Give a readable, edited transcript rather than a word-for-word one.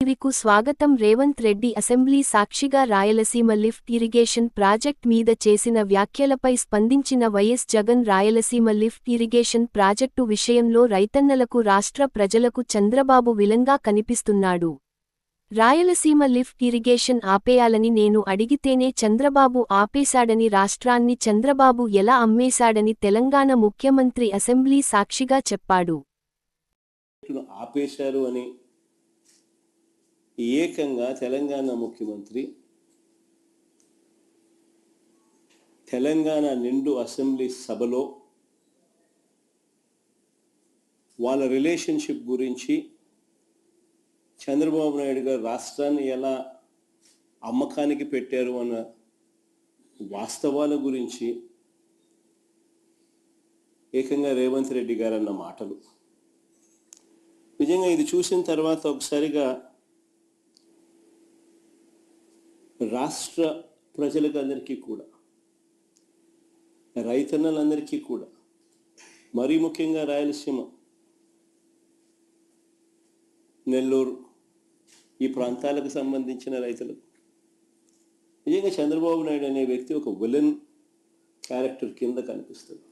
టీవీకు స్వాగతం. రేవంత్ రెడ్డి అసెంబ్లీ సాక్షిగా Rayalaseema lift irrigation project మీద చేసిన వ్యాఖ్యలపై స్పందించిన YS Jagan Rayalaseema lift irrigation project విషయంలో రైతన్నలకు రాష్ట్ర ప్రజలకు చంద్రబాబు విలన్గా కనిపిస్తున్నాడు. రాయలసీమ లిఫ్ట్ ఇరిగేషన్ ఆపేయాలని నేను అడిగితేనే చంద్రబాబు ఆపేశాడని, రాష్ట్రాన్ని చంద్రబాబు ఎలా అమ్మేశాడని తెలంగాణ ముఖ్యమంత్రి అసెంబ్లీ సాక్షిగా చెప్పాడు. ఆపేశారు అని ఏకంగా తెలంగాణ ముఖ్యమంత్రి తెలంగాణ నిండు అసెంబ్లీ సభలో వాళ్ళ రిలేషన్షిప్ గురించి, చంద్రబాబు నాయుడు గారు రాష్ట్రాన్ని ఎలా అమ్మకానికి పెట్టారు అన్న వాస్తవాల గురించి ఏకంగా రేవంత్ రెడ్డి గారు అన్న మాటలు నిజంగా ఇది చూసిన తర్వాత ఒకసారిగా రాష్ట్ర ప్రజలకు అందరికీ కూడా, రైతన్నలందరికీ కూడా, మరీ ముఖ్యంగా రాయలసీమ, నెల్లూరు ఈ ప్రాంతాలకు సంబంధించిన రైతులకు నిజంగా చంద్రబాబు నాయుడు అనే వ్యక్తి ఒక విలన్ క్యారెక్టర్ కింద కనిపిస్తుంది.